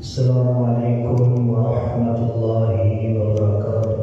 السلام علیکم ورحمۃ اللہ وبرکاتہ۔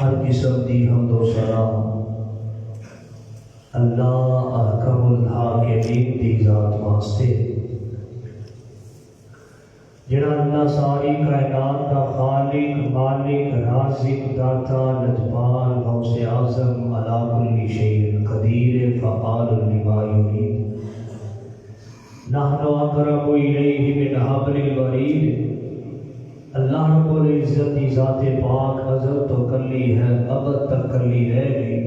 ہر قسم دی حمد و ثنا اللہ احکم الحاکمین دی ذات واسطے جڑا اللہ ساری کائنات کا خالق مالک رازق داتا لجپال غوث اعظم علی کل شیء قدیر فعال لما یرید نحن اقرب الیہ من حبل الورید اللہ رب العزت کی ذات پاک ازل تو کلی ہے ابد تک کلی رہے گی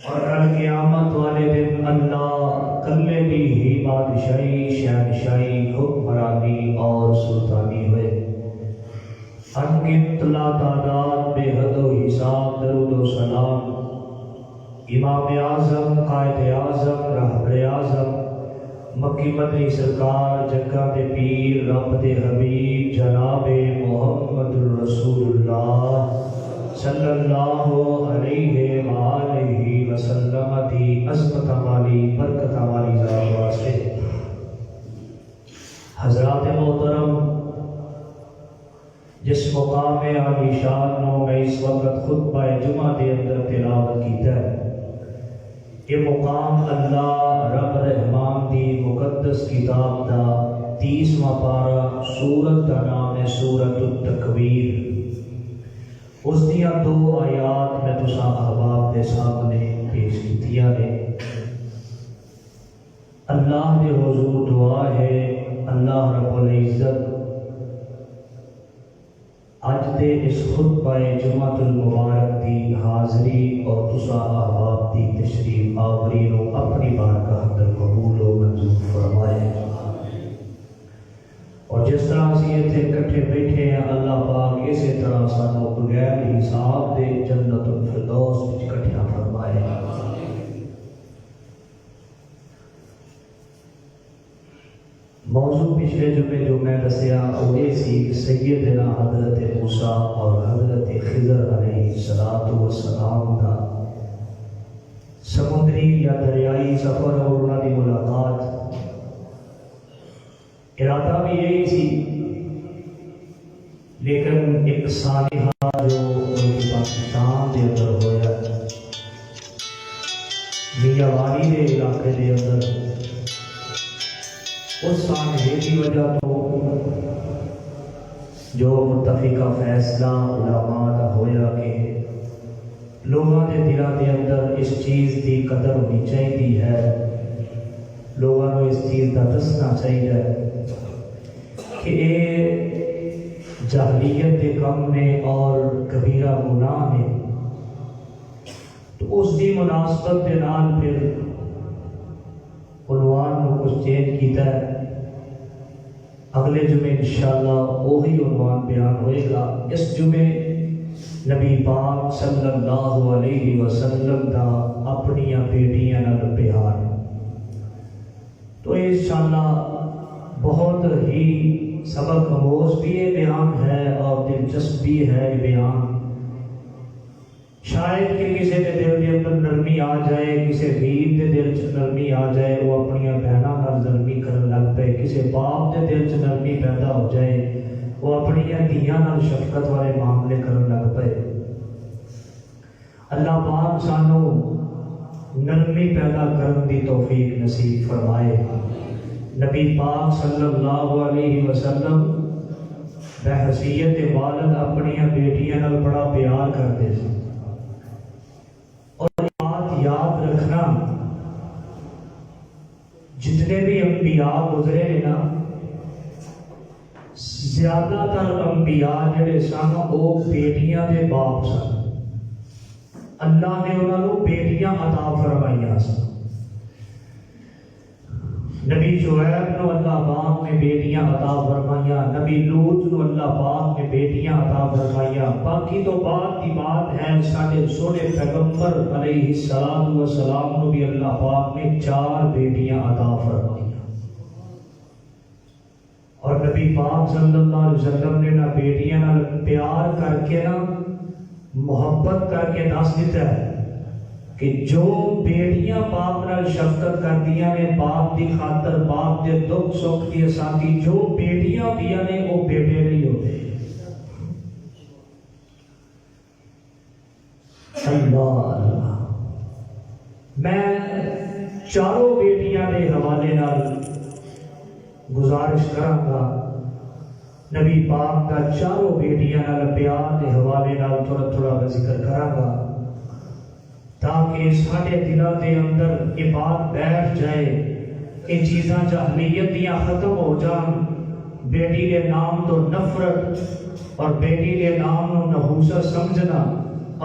اور کل قیامت والے دن اللہ کلے بھی ہی بادشاہی شہنشاہی حکمرانی اور سلطانی ہوئے انگنت لا تعداد بے حد و حساب درود و سلام امام اعظم قائد اعظم رہبر اعظم مکی مدنی سرکار جگہ دے پیر رب دے حبیب جناب محمد رسول اللہ صلی اللہ علیہ وآلہ وسلم دی عظمت والی برکت والی ذات واسطے حضرات محترم جس مقام عالی شان نو میں اس وقت خطبہ جمعہ دے اندر تلاوت کیتا ہے یہ مقام اللہ رب رحمان دی مقدس کتاب دا 30واں پارہ سورت کا نام ہے سورت التکویر اس دیا 2 آیات میں تساں احباب دے سامنے پیش کیتیاں نے اللہ دے حضور دعا ہے اللہ رب العزت اج دے اس خطبہ جمعہ المبارک دی حاضری اور تساں احباب دی تشریف آوری نو اپنی بارگاہ اندر قبول و منظور فرمائے اور جس طرح سے اتنے کٹھے بیٹھے ہیں اللہ پاک اسی طرح سانو بغیر حساب دے جنت الفردوس وچ کٹھا فرمائے موضوع پچھلے جمعے جو میں دسیا وہ یہ سی کہ سیدنا حضرت موسیٰ اور حضرت خضر علیہ السلام کا سمندری یا دریائی سفر اور انہوں کی ملاقات ارادہ بھی یہی تھی لیکن ایک سانحہ جو پاکستان کے اندر ہوا میاں والی کے علاقے کے اندر اس سانحے کی وجہ تو جو متفقہ فیصلہ علماء کا ہویا کہ لوگوں کے دلوں کے اندر اس چیز کی قدر ہونی چاہیے ہے لوگوں کو اس چیز کا دسنا چاہیے کہ یہ جاہلیت کے کم نے اور کبیرہ گناہ نے تو اس کی مناسبت کے نال پھر عنوان کو کچھ چینج کیتا ہے اگلے جمعے انشاءاللہ وہی عنوان بیان ہوئے گا اس جمعے نبی پاک صلی اللہ علیہ وسلم کا اپنی بیٹیاں نال پیار تو انشاءاللہ بہت ہی سبق آموز بھی یہ بیان ہے اور دلچسپ بھی ہے یہ بیان شاید کہ کسی کے دل کے اندر نرمی آ جائے کسی غریب کے دل چ نرمی آ جائے وہ اپنی بہنوں نال نرمی کرن لگ پے کسی باپ کے دل چ نرمی پیدا ہو جائے وہ اپنی دھیاں نال شفقت والے معاملے کرن لگ پے اللہ پاک سانو نرمی پیدا کرن دی توفیق نصیب فرمائے نبی پاک صلی اللہ علیہ وسلم بحیثیت والد اپنی بیٹیاں نال بڑا پیار کرتے تھے اور بات یاد رکھنا جتنے بھی انبیاء گزرے ہیں نا زیادہ تر انبیاء جڑے سن وہ بیٹیاں دے باپ سن اللہ نے انہوں نے بیٹیاں عطا فرمائیاں سن نبی شعیب نو اللہ پاک نے بیٹیاں عطا فرمائیاں نبی لوط نو اللہ پاک نے بیٹیاں عطا فرمائیاں باقی تو بعد کی بات ہے سارے سونے پیغمبر علیہ السلام نو بھی اللہ پاک نے 4 بیٹیاں عطا فرمائیاں اور نبی پاک صلی اللہ علیہ وسلم نے نہ بیٹیاں نہ پیار کر کے نہ محبت کر کے دس دیتا ہے کہ جو بیٹیاں باپ نال شفقت کردیاں نے باپ دی خاطر باپ دے دکھ سکھ دی ساتھی جو بیٹیاں دیاں نے وہ بیٹے نہیں ہوتے اللہ اللہ میں 4 بیٹیاں دے حوالے نال گزارش کراں گا نبی پاک کا چاروں بیٹیاں نال پیار دے حوالے نال تھوڑا تھوڑا میں ذکر کراں گا تاکہ ساڈے دلاں دے اندر یہ بات بیٹھ جائے کہ چیزاں جاہلیت دیاں ختم ہو جان. بیٹی کے نام تو نفرت اور بیٹی کے نام نو نحوست سمجھنا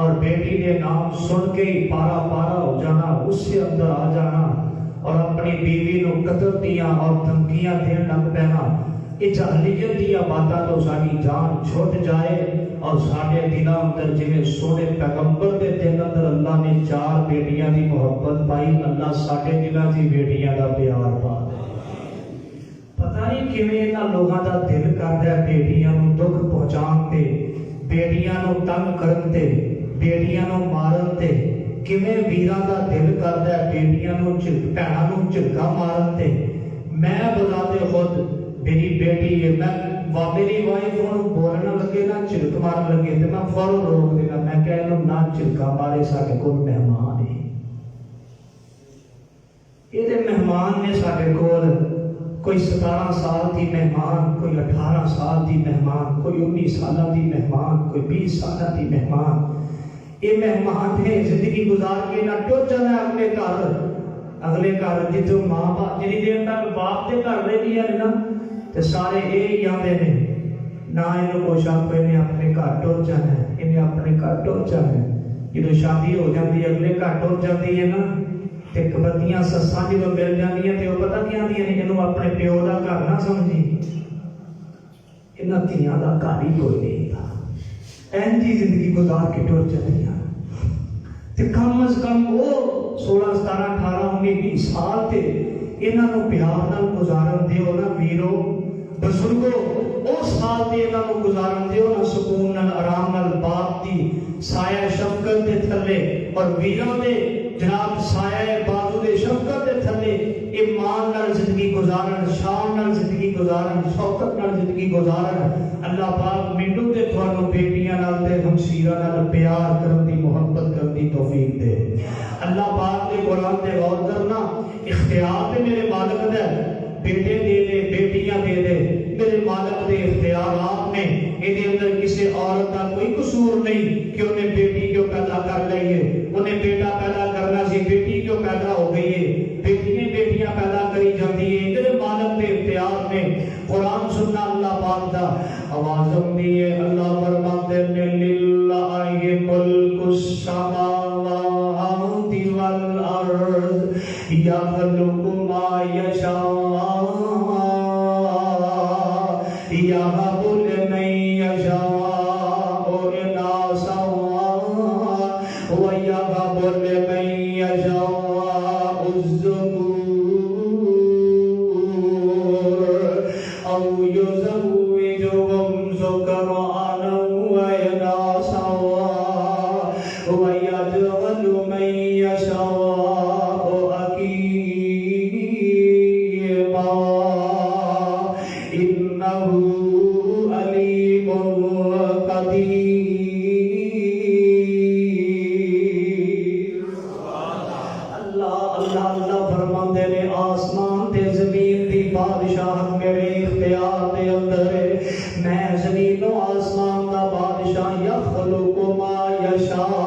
اور بیٹی کے نام سن کے ہی پارا پارا ہو جانا, اس سے اندر آ جانا اور اپنی بیوی نو قتل دیاں اور دھمکیاں دین لگ پینا, یہ جاہلیت دیاں باتاں تو ساری جان چھوٹ جائے اور ساڈے دلاں اندر جویں سونے پیغمبر دے دل اندر اللہ نے 4 بیٹیاں دی محبت پائی, اللہ ساڈے دلاں دی بیٹیاں دا پیار پا دے. پتہ نہیں کیویں انہاں لوگاں دا دل کردا ہے بیٹیاں نو دکھ پہنچان تے, بیٹیاں نو تنگ کرن تے, بیٹیاں نو مارن تے, کیویں ویراں دا دل کردا ہے بیٹیاں نو بھੈਣਾਂ نو جھڑکا مارن تے. میں بذات خود میری بیٹی ہے, میں میری وائف ہوں بولنا لگے نا جھڑک مارن لگے تے میں فوراً روک دینا, میں کہہ لوں نہ جھڑکا مارے, ساڈے کول مہمان ہے, یہ تے مہمان نے ساڈے کول, کوئی 17 سال دی مہمان, کوئی 18 سال دی مہمان, کوئی 19 سالہ دی مہمان, کوئی 20 سالہ دی مہمان. یہ مہمان ہے زندگی گزار کے نہ ٹر جانا اگلے گھر جتوں ماں باپ جنی دیر تک باپ دے گھر رہی ہے نا تے سارے یہ آتے ہیں نہ انہوں کو شاپ پہ انہیں اپنے گھر ٹر جانا ہے, انہیں اپنے گھر ٹر جانا ہے. جدو شادی ہو جاتی ہے اگلے گھر ٹر جاتی ہے نا تے کبتیاں سساں جدو مل جاتی ہیں تے وہ پتہ کیا آتی ہیں انہوں اپنے پیو دا گھر نہ سمجھی, انہاں تیاں دا گھر ہی کوئی نہیں تھا, اینجی زندگی گزار کے ٹر جاتی ہیں. تے کم از کم وہ 16 17 18 19 20 سال تے انہاں نو پیار نال گزارن دیو نا ویرو بزرگو, اس سال تے انہاں نو گزارن دیو نا سکون نال آرام نال باپ دی سایہ شفقت دے تھلے اور ویراں دے جناب سایہ بازو دے شفقت دے تھلے ایمان نال زندگی گزارن, شان نال زندگی گزارن, شوکت نال زندگی گزارن. اللہ پاک مینوں تے تھانوں بیٹیاں نال تے ہمشیراں نال پیار کرن دی محبت کرن دی توفیق دے. اللہ پاک دے قرآن تے غور کرنا, اختیار تے میرے مالک دا, بیٹے دے دے بیٹیاں دے دے, میرے مالک دے اختیارات میں یہ اندر کسی عورت کا کوئی قصور نہیں کہ انہیں بیٹی کیوں پیدا کر لئی ہے, انہیں بیٹا پیدا کرنا سی, بیٹی کیوں پیدا ہو گئی ہے, بیٹیاں پیدا کری جاتی ہے, میرے مالک دے اختیار میں. قرآن سننا اللہ پاک دا آوازم دیئے, اللہ فرماتے ہیں للہ ملک السماوات والارض یخلق ما یشاء یہب لمن یشاء اناثا ویہب لمن یشاء الذکور او یزوجہم ذکرانا واناثا ویجعل من یشاء بادشاہ میرے اختیار دے اندر ہے, میں زمین و آسمان دا بادشاہ, یخلق ما یشاء,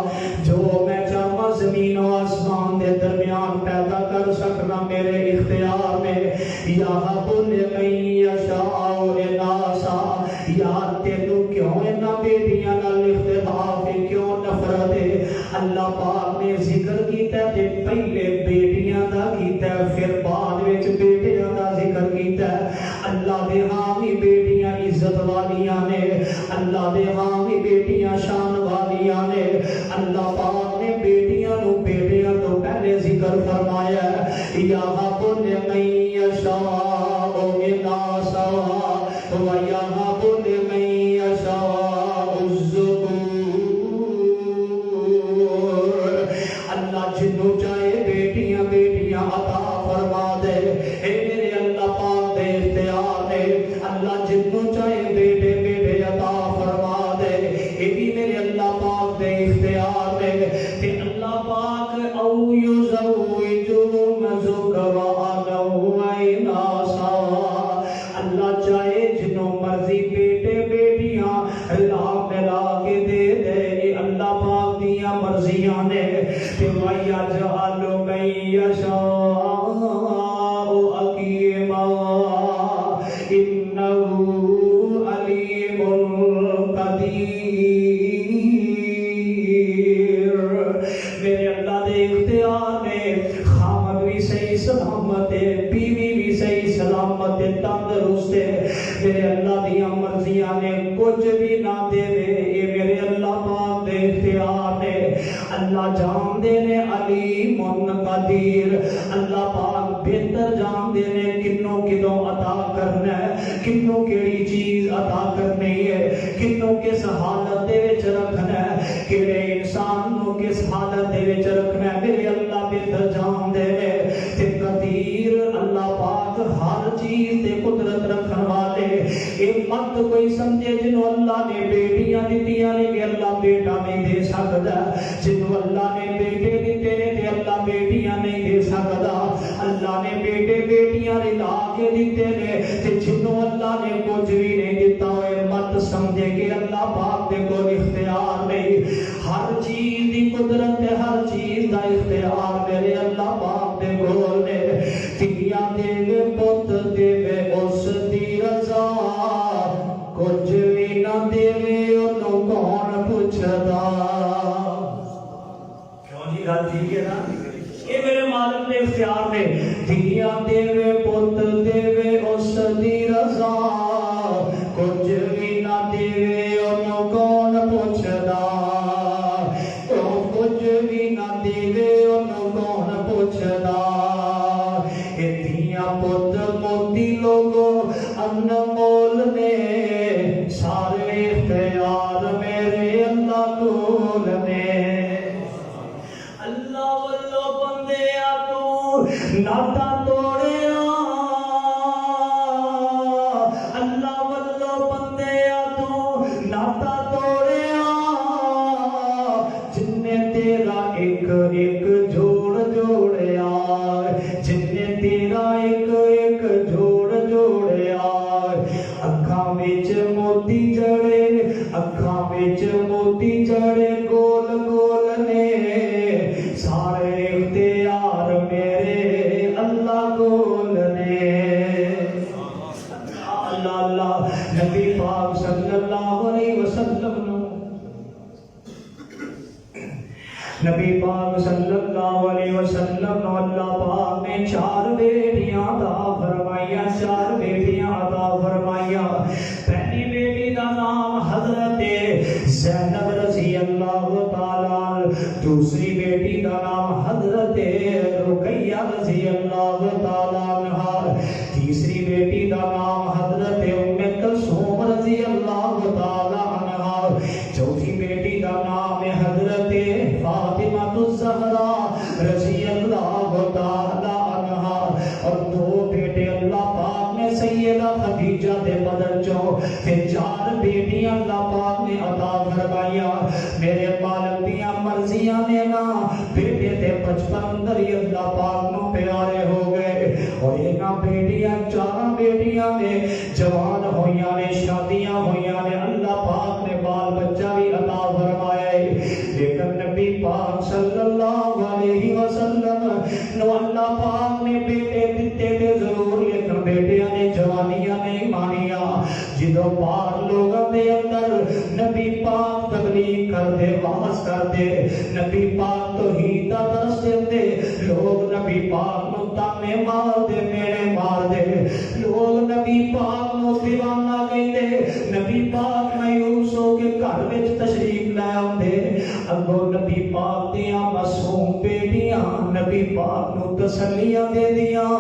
جو میں چاہاں زمین و آسمان دے درمیان پیدا کر سکنا میرے اختیار میں. یہب لمن یشاء اناثا, یا تینوں کیوں انہاں بیٹیاں نال اختلاف ہے, کیوں نفرت ہے. اللہ پاک نے ذکر کیتا ہے پہلے بیٹیاں دا کیتا ہے, پھر بعد وچ بیٹیاں دا ذکر کیتا ہے. اللہ دے ہاں بھی بیٹیاں عزت والیاں نے, اللہ دے ہاں بھی بیٹیاں شان والیاں نے. اللہ پاک نے بیٹیاں نو بیٹیاں تو پہلے ذکر فرمایا ہے, یہب لمن یشاء اناثا ویہب لمن یشاء الذکور. اللہ جنوں چاہے بیٹیاں بیٹیاں عطا فرما دے, اے میرے اللہ پاک دے اختیار ہے. اللہ جنوں چاہے بیٹے بیٹے عطا فرما دے, اے بھی میرے اللہ پاک دے اختیار ہے. کہ اللہ پاک او یزوجہم ذکرانا واناثا, اللہ چاہے جنوں مرضی بیٹے مرضیاں نے تے وَيَجْعَلُ مَن يَشَاءُ عَقِيمًا إِنَّهُ عَلِيمٌ قَدِيرٌ۔ میرے اللہ دے اختیار میں خامد بھی صحیح سلامت ہے، بیوی بھی صحیح سلامت ہے، تندرست ہے۔ میرے اللہ دیاں مرضیاں نے کچھ بھی نہ دے اے میرے اللہ پاک دے اختیار نے۔ اللہ جان دے نے علیم قدیر، اللہ پاک بہتر جان دے نے کنوں کدوں عطا کرنا ہے، کنوں کیڑی چیز عطا کرنی ہے، کنوں کس حالت دے وچ رکھنا ہے، کیڑے انسان نو کس حالت دے وچ رکھنا ہے، میرے اللہ بہتر جان دے نے۔ تے قدیر اللہ پاک ہر چیز تے قدرت رکھن والے۔ ایک مت کوئی سمجھے جنہوں اللہ نے بیٹیاں دیتیاں نے کہ اللہ بیٹا نہیں دے سکتا، جنہوں اللہ نے بیٹے دیتے نے تے اللہ بیٹیاں نہیں دے سکتا، اللہ نے بیٹے بیٹیاں رلا کے دیتے نے تے جنہوں اللہ نے کچھ بھی نہیں دیتا ہوئے مت سمجھے کہ اللہ پاک دے کو اختیار نہیں۔ ہر چیز دی قدرت ہے، ہر چیز دا اختیار میرے اللہ پاک دے کول نے۔ تیاں دے پت دے اس دی رضا، کچھ بھی نہ دے انہوں کون پوچھدا۔ کیوں جی گل ٹھیک ہے نا؟ یہ میرے مالک نے اختیار نے۔ دھیاں دے پت دے اس دی رضا، کچھ بھی نہ دے انہوں کون پوچھدا۔ کچھ بھی نہ دے انہوں کون پوچھدا۔ دھیاں پت موتی لوگوں انمول نے، سارے اختیار میرے اللہ کول نے۔ اللہ واللہ بندیا تو ناتا توڑیا، اللہ واللہ بندیا تو ناتا توڑیا، جن نے تیرا ایک ایک جوڑ جوڑیا، جن نے تیرا ایک ایک جوڑ جوڑیا۔ اکھاں وچ موتی جڑے، اکھاں وچ موتی جڑے گول گول نے، سارے اختیار میرے اللہ کول نے۔ اللہ اللہ نبی پاک صلی اللہ علیہ وسلم، نبی پاک صلی اللہ علیہ وسلم اللہ پاک نے 4 بیٹیاں عطا فرمائیاں، 4 بیٹیاں عطا فرمائیاں۔ پہلی بیٹی کا نام حضرت زینب رضی اللہ تعالیٰ، دوسری بیٹی کا نام حضرت رقیہ رضی اللہ تعالیٰ عنہا، تیسری بیٹی کا نام حضرت ام کلثوم رضی اللہ تعالیٰ عنہا، چوتھی بیٹی کا نام ہے حضرت فاطمہ الزہرا رضی اللہ تعالیٰ عنہا، اور 2 بیٹے اللہ پاک نے سیدہ خدیجہ دے بدر چوں، پھر 4 بیٹیاں اللہ پاک نے عطا فرمائیاں۔ میرے مالک دیاں مرضیاں نے نا بیٹے تے 55 اندر ہی اللہ پاک نو پیارے ہو گئے، اور اینا بیٹیاں 4 بیٹیاں نے جوان ہویاں نے، شادیاں ہویاں نے، اللہ پاک نے بال بچہ بھی عطا فرمایا ہے۔ لیکن نبی پاک صلی اللہ علیہ وسلم نو اللہ پاک نے بیٹے دیتے تھے ضرور، لیکن بیٹیاں نے جوانیاں نہیں مانیاں۔ جدو پار لوگوں دے اندر نبی پاک تبلیغ کر دے، واز کر دے، نبی پاک توحید دا درس دے، لوگ نبی پاک نو تانے مار دے، میرے مار دے، لوگ نبی پاک نو دیوانہ کہندے، نبی پاک مایوس ہو کے گھر وچ تشریف لے آندے، اگوں نبی پاک دیاں معصوم بیٹیاں نبی پاک نو تسلیاں دے دیاں،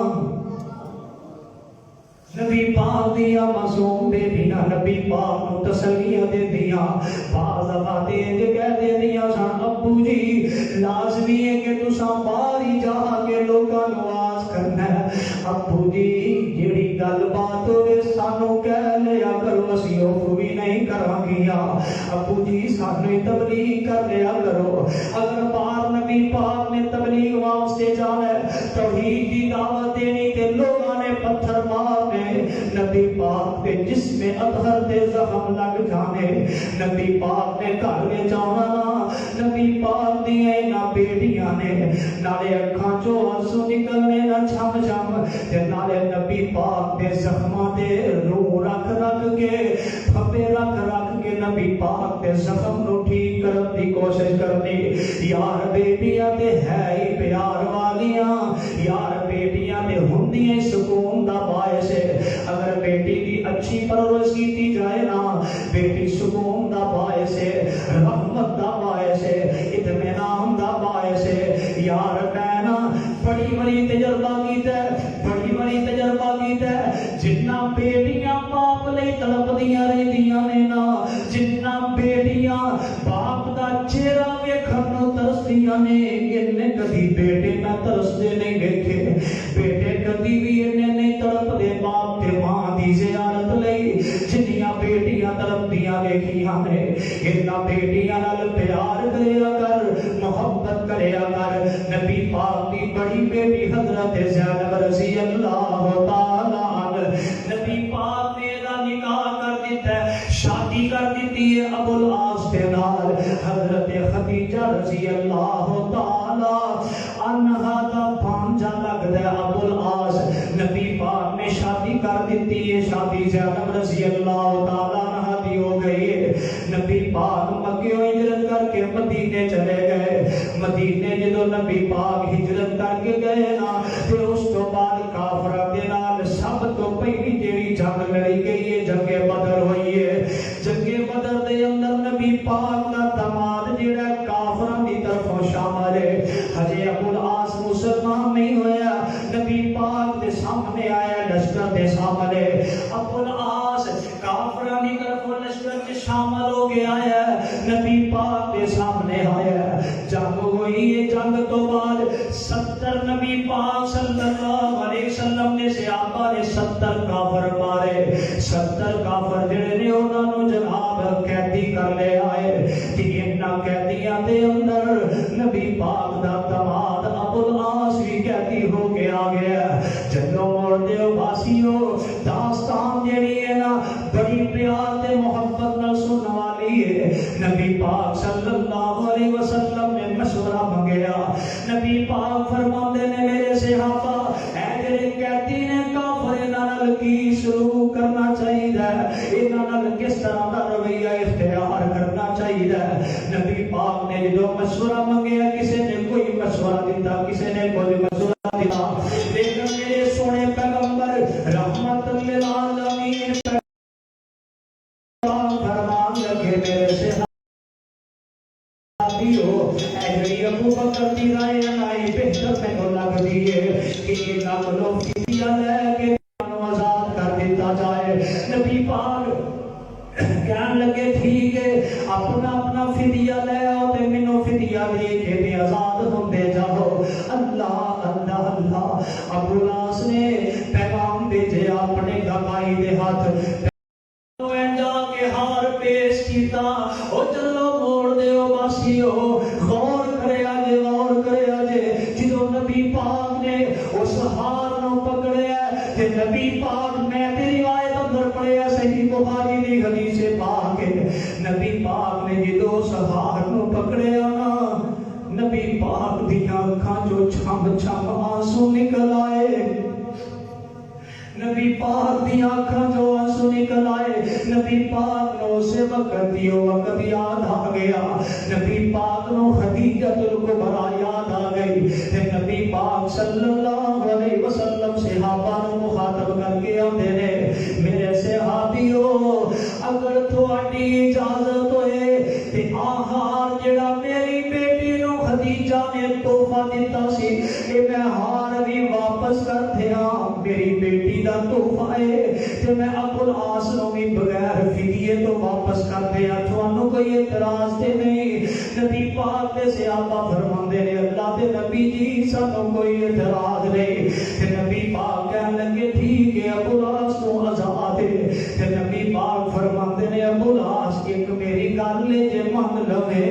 نبی پاک دیا معصوم بیٹیاں نبی پاک نو تسلیاں دے دیاں۔ بعض دفعہ دے کہہ دے دیاں سن ابو جی لازمی ہے کہ تساں باہر ہی جا کے لوکاں نو آواز کرنا ہے، ابو جی جیڑی گل بات ہوئے سانو کہہ لیا کرو، اسی اوف بھی نہیں کراں گیاں، ابو جی سانو تبلیغ کر لیا کرو۔ اگر باہر نبی پاک نے تبلیغ واسطے جانا ہے، توحید دی دعوت دینی تے لوگاں نے پتھر مارنے، نبی پاک کے جسم اطہر دے زخم لگ جانے، نبی پاک نے گھر میں جانا نا، نبی پاک دی ہوندیاں نہ بیٹیاں نے نالے اکھاں چوں آنسو نکلنے نہ چھم چھم تے نالے نبی پاک دے زخماں تے روح رکھ رکھ کے پھپے رکھ رکھ کے نبی پاک دے زخم نو ٹھیک کرن دی کوشش کرنی یار بیٹیاں تے ہے ہی پیار والیاں یار بیٹیاں تے ہوندیاں سکون دا باعث اگر بیٹی دی اچھی پرورش کیتی جائے نا بیٹی سکون دا باعث رحمت دا باعث اطمینان دا باعث یار میں نا بڑی بڑی تجربہ کیتا ہے بڑی بڑی تجربہ کیتا ہے جنہ بیٹیاں باپ لئی تڑپدیاں رہندیاں نے نا جنہ بیٹیاں باپ دا چہرہ ویکھن نوں ترسدیاں نے انہیں کبھی بیٹے نہ ترسدے نہیں ویکھے بیٹے کبھی بھی انہیں نہیں تڑپدے باپ تے ماں دی زیارت لئی جنیاں بیٹیاں تڑپدیاں ویکھیاں نے انہاں بیٹیاں نال پیار کریا کر محبت کریا کر نبی پاک دی بڑی بیٹی حضرت زینب رضی اللہ تعالی عنہ نبی پاک نے دا نکاح کر دیتا ہے شادی کر دیتی ہے ابو العاص کے نال حضرت خدیجہ رضی اللہ تعالی عنہا دا بھانجا لگتا ہے ابو العاص نبی پاک نے شادی کر دیتی ہے شادی زینب رضی اللہ تعالی عنہا دی ہو گئی ہے نبی پاک مکے ہجرت کر کے مدینے چلے گئے مدینے جدو نبی پاک ہجرت کر کے گئے نا پھر اس تو بعد کافرہ دے نال سب تو پہلی جیڑی جنگ لڑی گئی ہے جنگ بدر ہوئی ہے جنگ بدر دے اندر نبی پاک دا دماد جیڑا کافرہ دی طرفوں شامل ہے حجی ابو العاص مسلمان نہیں ہویا نبی پاک دے سامنے آیا لشکر دے سامنے ابو العاص کافرہ دی طرفوں لشکر دے شامل ہو گیا ہے نبی پاک دے سامنے آیا جنگ ہوئی ہے جنگ تو بعد 70 نبی پاک صلی اللہ علیہ وسلم نے صحابہ نے 70 کافر مارے 70 کافر جڑے نے انہاں نو جناب قیدی کر لے آئے کہ انہاں قیدیاں دے اندر نبی پاک دا دماد ابو العاص بھی قیدی ہو کے آ گیا جنوں موڑ دیو باسیو داستان جڑی ہے نا بڑی پیار تے محبت نال سنن والی ہے نبی پاک صلی اللہ علیہ وسلم نے مشورہ منگیا نبی پاک فرماندے نے میرے صحابہ اے جڑے قیدی نے کافر نال کی شروع کرنا چاہیے انہاں نال کس طرح دا رویہ اختیار کرنا چاہیے نبی پاک نے جو مشورہ منگیا کسی نے کوئی مشورہ دیتا کسی نے کوئی مشورہ دیتا لیکن میرے سونے پیغمبر رحمت للعالمین فرمان لگے میرے سے ابو بکر دی رائے آئی بہتر میں کو لگ دیئے کہ یہ ناکلوں کی دیا لے کے آزاد کر دیتا جائے نبی پاک کہنے لگے ٹھیک ہے اپنا اپنا فدیہ لے آؤ تے منو فدیہ دے کے بھی آزاد ہوندے جاؤ اللہ اللہ اللہ ابو العاص نے پیغام بھیجے اپنے گواہی دے ہاتھ جا کے ہار پیش کیتا او چلو موڑ دیو باسیو غور کرے آجے جدو نبی پاک نے اس ہار نو پکڑے تے نبی پاک میں تیری روایت اندر پڑھے صحیح بخاری دی حدیث پاک نبی پاک نے جدو اس ہار نو پکڑے نا نبی پاک دی آنکھاں جو چھم چھم آنسو نکل آئے نبی پاک دی آنکھاں جو آنسو نکل آئے نبی پاک نو سے وقت دیو وقت یاد آ گیا نبی پاک نو خدیجۃ الکبریٰ یاد آ گئی نبی پاک صلی اللہ علیہ وسلم صحابہ نو مخاطب کر کے آندے نے میرے صحابیو اگر تھوڑی اجازت ہوئے تے آہار جڑا میری بیٹی نو خدیجہ نے تحفہ دیتا سی کہ میں ہار بھی واپس کر دیا میری بیٹی دا تحفہ ہے کہ میں ابو العاص نو بھی بغیر فدیے تو واپس کر دیا تھانوں کوئی اعتراض تے نہیں نبی پاک دے صحابہ فرماندے نے اللہ دے نبی جی سانوں کوئی اعتراض نہیں تے نبی پاک کہنے لگے ٹھیک ہے ابو العاص کو آزاد ہے تے نبی پاک فرماندے نے ابو العاص ایک میری گل لے جے مان لوے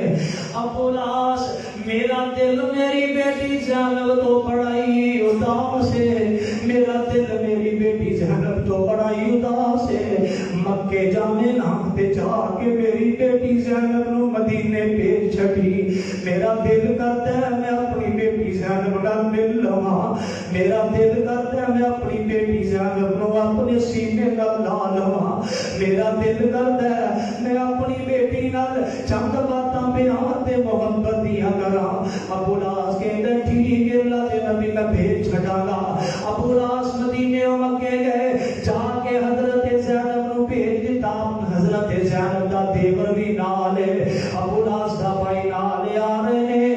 ابو العاص میرا دل میری بیٹی زینب تو بڑائی اداس ہے میرا دل میری بیٹی زینب تو بڑائی اداس ہے مکے جانے نہ تے جا کے میری بیٹی زینب نو مدینے بھیج چھٹی. میرا دل کرتا ہے میں اپنی بیٹی زینب نال مل لواں. میرا دل کرتا ہے میں اپنی بیٹی زینب نو اپنے سینے نال لا لواں. میرا دل کرتا ہے میں اپنی بیٹی نال چند باتاں بیان تے محبت دیاں کراں. ابو لاس کہندا ٹھیک ہے اللہ دے نبی میں بھیج چھڈاں گا. ابو لاس مدینے مکے گئے, جا کے حضرت زینب نو بھیج دتا. حضرت زینب دا دیور بھی نال ہے, ابو لاس دا بھائی نال آ رہے نے.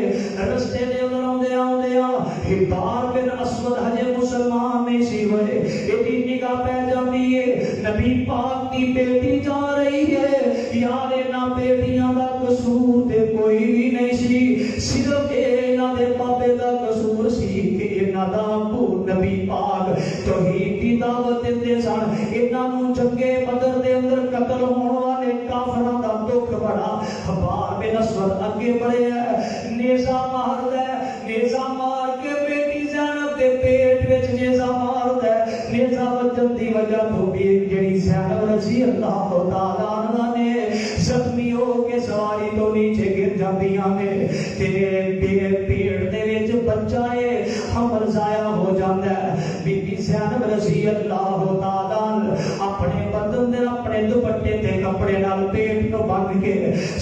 رستے دے اندر آندے آندے حبار بن اسود ہجے مسلمان نہیں سی ہوئے. ایڈی نگاہ پہ جاندی ہے نبی پاک دی بیٹی جا رہی ہے. یار انہاں بیٹیاں دا قصور تے کوئی بھی نہیں سی, صرف انہاں دے بابے دا قصور سی کہ انہاں دا ابو نبی پاک توحید دی دعوت دیندے سن. انہاں نوں جنگے بدر دے اندر قتل ہون والے کافراں دا دکھ بڑا. حبار بن اسود اگے بڑھے ہے, نیزہ ماردا ہے, نیزہ مار کے بیٹی زینب دے پیٹ وچ نیزہ ماردا ہے. نیزہ وجن دی وجہ تو بھی جڑی زینب رضی اللہ تعالی عنہا نے زخمی ہو کے سواری تو نیچے گر جاندیاں نے. تیرے پیٹ دے وچ بچہ ہے, حمل ضائع ہو جاندا ہے. بی بی زینب رضی اللہ تعالی اپنے بدن دے اپنے دوپٹے تے کپڑے نال پیٹ نو بن کے